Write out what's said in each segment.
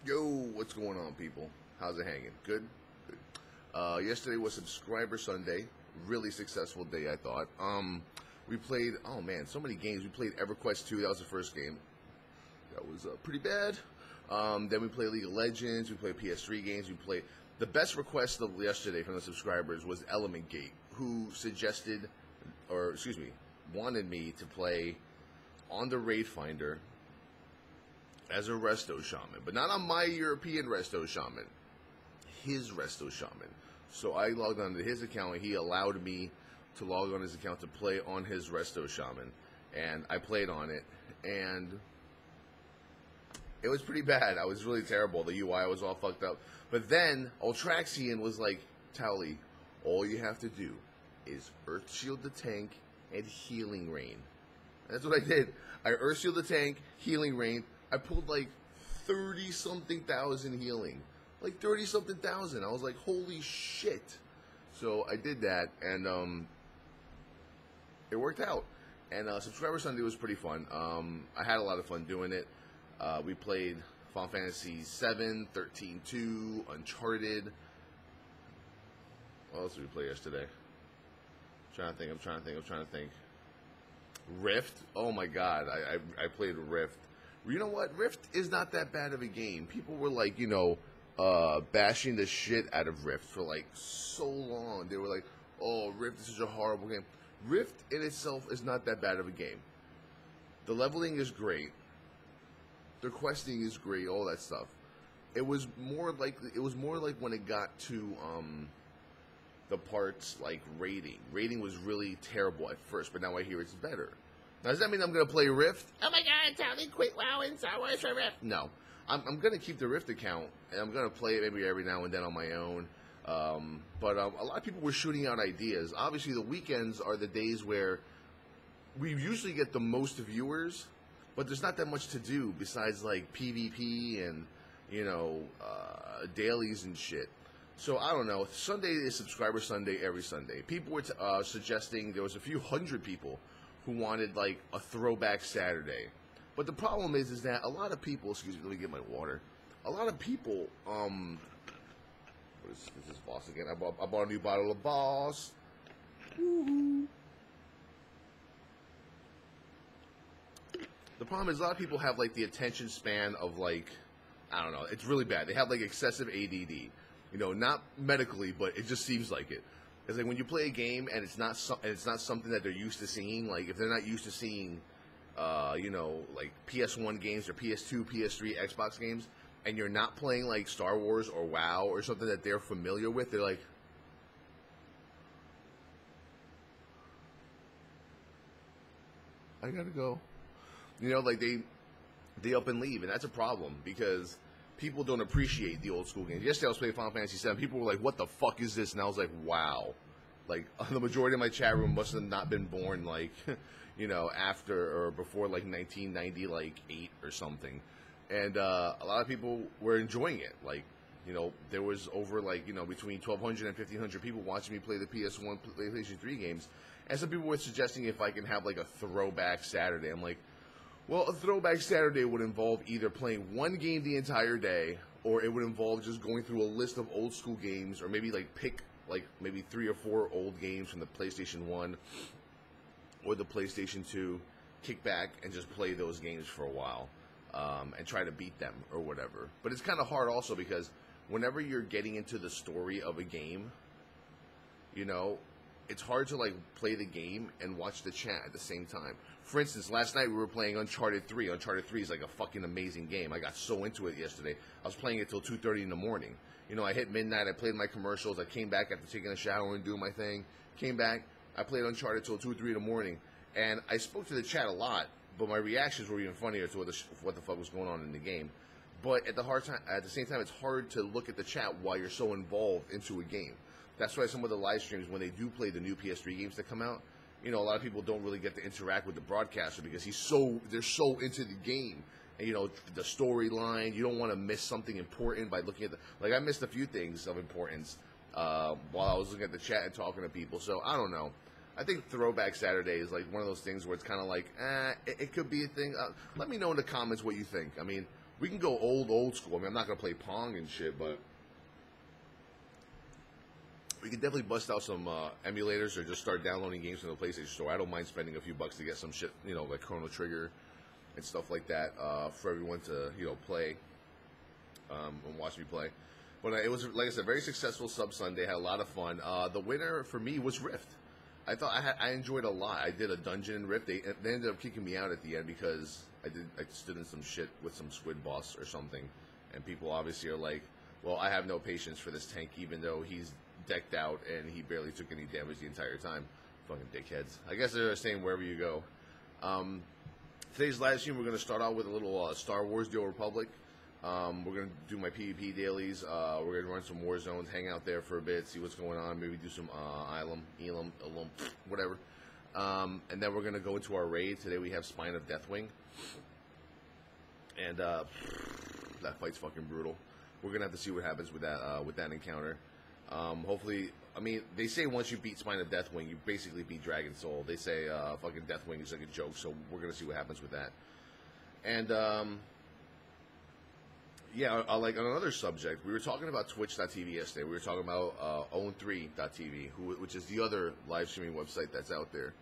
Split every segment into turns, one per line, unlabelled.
Yo, what's going on, people? How's it hanging? Good? Good. Yesterday was Subscriber Sunday. Really successful day, I thought. We played, oh man, so many games. We played EverQuest 2. That was the first game. That was pretty bad. Then we played League of Legends. We played PS3 games. We played... The best request of yesterday from the subscribers was Element Gate, who suggested, or excuse me, wanted me to play on the Raid Finder as a Resto Shaman, but not on my European Resto Shaman, his Resto Shaman. So I logged on to his account, and he allowed me to log on his account to play on his Resto Shaman, and I played on it, and it was pretty bad. I was really terrible. The UI was all fucked up. But then Ultraxian was like, Towelliee, all you have to do is Earth Shield the tank and Healing Rain. And that's what I did. I Earth Shield the tank, Healing Rain. I pulled like 30-something thousand healing. Like 30-something thousand. I was like, holy shit. So I did that, and it worked out. And Subscriber Sunday was pretty fun. I had a lot of fun doing it. We played Final Fantasy 7, 13-2, Uncharted. What else did we play yesterday? I'm trying to think. Rift. Oh my god, I played Rift. You know what? Rift is not that bad of a game. People were like, bashing the shit out of Rift for like so long. They were like, oh, Rift is such a horrible game. Rift in itself is not that bad of a game. The leveling is great. The questing is great, all that stuff. It was more like when it got to the parts like raiding. Raiding was really terrible at first, but now I hear it's better. Now, does that mean I'm gonna play Rift? Oh my god, Towelliee quit WoW and Star Wars for Rift. No. I'm gonna keep the Rift account, and I'm gonna play it maybe every now and then on my own. But a lot of people were shooting out ideas. Obviously, the weekends are the days where we usually get the most viewers, but there's not that much to do besides like PvP and dailies and shit. So I don't know. Sunday is Subscriber Sunday every Sunday. People were suggesting, there was a few hundred people who wanted like a throwback Saturday. But the problem is that a lot of people, excuse me, let me get my water. A lot of people, what is this Boss again? I bought a new bottle of Boss. Woohoo. The problem is a lot of people have like the attention span of like, I don't know, it's really bad. They have like excessive ADD. Not medically, but it just seems like it. It's like when you play a game and it's not something that they're used to seeing. Like if they're not used to seeing, like PS1 games or PS2, PS3, Xbox games, and you're not playing like Star Wars or WoW or something that they're familiar with, they're like, I gotta go. Like they up and leave, and that's a problem because people don't appreciate the old school games. Yesterday I was playing Final Fantasy 7. People were like, what the fuck is this? And I was like, wow. Like, the majority of my chat room must have not been born, like, after or before, like, 1990, like, 8 or something. And a lot of people were enjoying it. Like, there was over, like, between 1,200 and 1,500 people watching me play the PS1, PlayStation 3 games. And some people were suggesting if I can have, like, a throwback Saturday. I'm like, well, a throwback Saturday would involve either playing one game the entire day, or it would involve just going through a list of old school games, or maybe like pick like maybe 3 or 4 old games from the PlayStation 1 or the PlayStation 2, kick back and just play those games for a while, and try to beat them or whatever. But it's kind of hard also because whenever you're getting into the story of a game, it's hard to like play the game and watch the chat at the same time. For instance, last night we were playing Uncharted 3. Uncharted 3 is like a fucking amazing game. I got so into it yesterday. I was playing it till 2:30 in the morning. I hit midnight. I played my commercials. I came back after taking a shower and doing my thing. Came back. I played Uncharted till 2 or 3 in the morning. And I spoke to the chat a lot, but my reactions were even funnier to what the fuck was going on in the game. But at the same time, it's hard to look at the chat while you're so involved into a game. That's why some of the live streams, when they do play the new PS3 games that come out, a lot of people don't really get to interact with the broadcaster because they're so into the game. And, the storyline, you don't want to miss something important by looking at I missed a few things of importance while I was looking at the chat and talking to people. So, I don't know. I think Throwback Saturday is like one of those things where it's kind of like, it could be a thing. Let me know in the comments what you think. I mean, We can go old school. I mean, I'm not gonna play Pong and shit, but we can definitely bust out some emulators or just start downloading games from the PlayStation Store. I don't mind spending a few bucks to get some shit, you know, like Chrono Trigger and stuff like that for everyone to, you know, play and watch me play. But it was, like I said, very successful Sub Sunday. Had a lot of fun. The winner for me was Rift. I thought I enjoyed a lot. I did a dungeon in Rift. They ended up kicking me out at the end because I stood in some shit with some squid boss or something, and people obviously are like, well, I have no patience for this tank, even though he's decked out and he barely took any damage the entire time. Fucking dickheads. I guess they're saying wherever you go. Today's live stream, we're going to start out with a little Star Wars The Old Republic. We're going to do my PvP dailies. We're going to run some war zones, hang out there for a bit, see what's going on, maybe do some Elam, whatever. And then we're going to go into our raid. Today we have Spine of Deathwing. And that fight's fucking brutal. We're going to have to see what happens with that encounter. Hopefully, I mean, they say once you beat Spine of Deathwing, you basically beat Dragon Soul. They say fucking Deathwing is like a joke, so we're going to see what happens with that. And, yeah, like on another subject, we were talking about Twitch.tv yesterday. We were talking about Own3.tv, which is the other live streaming website that's out there.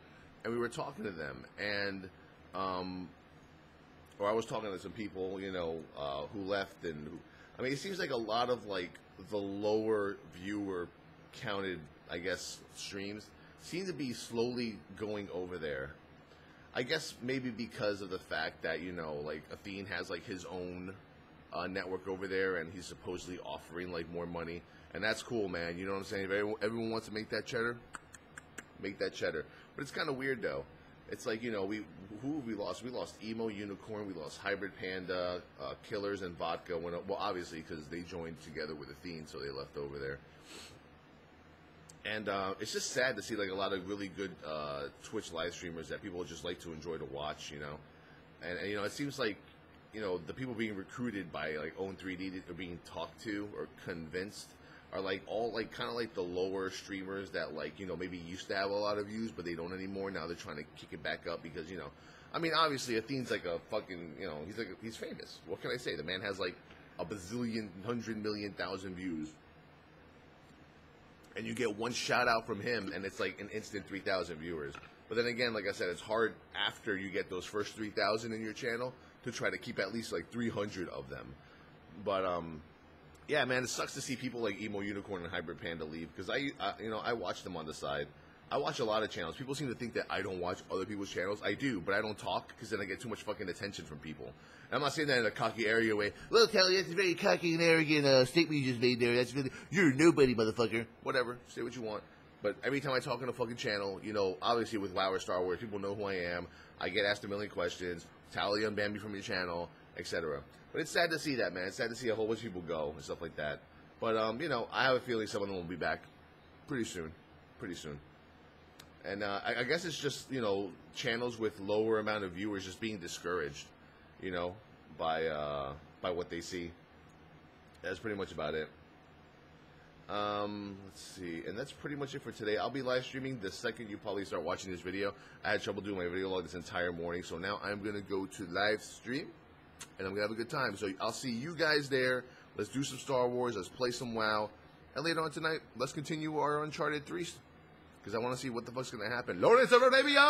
And we were talking to them, and, or I was talking to some people, you know, who left, and I mean, it seems like a lot of, like, the lower viewer counted, I guess, streams seem to be slowly going over there. I guess maybe because of the fact that, you know, like, Athene has, like, his own network over there, and he's supposedly offering, like, more money. And that's cool, man. You know what I'm saying? If everyone wants to make that cheddar, make that cheddar. But it's kind of weird, though. It's like, you know, who have we lost? We lost Emo, Unicorn, we lost Hybrid Panda, Killers, and Vodka. Well, obviously, because they joined together with Athene, so they left over there. And it's just sad to see, like, a lot of really good Twitch live streamers that people just like to enjoy to watch, you know. And you know, it seems like, you know, the people being recruited by, like, Own3D or being talked to or convinced are, like, all, like, kind of like the lower streamers that, like, you know, maybe used to have a lot of views, but they don't anymore. Now they're trying to kick it back up because, you know, I mean, obviously, Athene's like a fucking, you know, he's famous. What can I say? The man has, like, a bazillion, 100 million, 1,000 views. And you get one shout out from him, and it's, like, an instant 3,000 viewers. But then again, like I said, it's hard after you get those first 3,000 in your channel to try to keep at least, like, 300 of them. But, yeah, man, it sucks to see people like Emo, Unicorn, and Hybrid Panda leave, because you know, I watch them on the side. I watch a lot of channels. People seem to think that I don't watch other people's channels. I do, but I don't talk, because then I get too much fucking attention from people. And I'm not saying that in a cocky, arrogant way. Well, Kelly, that's a very cocky and arrogant statement you just made there. That's really, you're nobody, motherfucker. Whatever, say what you want. But every time I talk on a fucking channel, you know, obviously with WoW or Star Wars, people know who I am. I get asked a million questions. Towelliee unbanned me from your channel, etc. But it's sad to see that, man. It's sad to see a whole bunch of people go and stuff like that. But, you know, I have a feeling some of them will be back pretty soon. Pretty soon. And I guess it's just, you know, channels with lower amount of viewers just being discouraged, you know, by what they see. That's pretty much about it. Let's see. And that's pretty much it for today. I'll be live streaming the second you probably start watching this video. I had trouble doing my video log this entire morning, so now I'm going to go to live stream, and I'm going to have a good time. So I'll see you guys there. Let's do some Star Wars. Let's play some WoW. And later on tonight, let's continue our Uncharted 3, because I want to see what the fuck's going to happen. Lawrence of Arabia!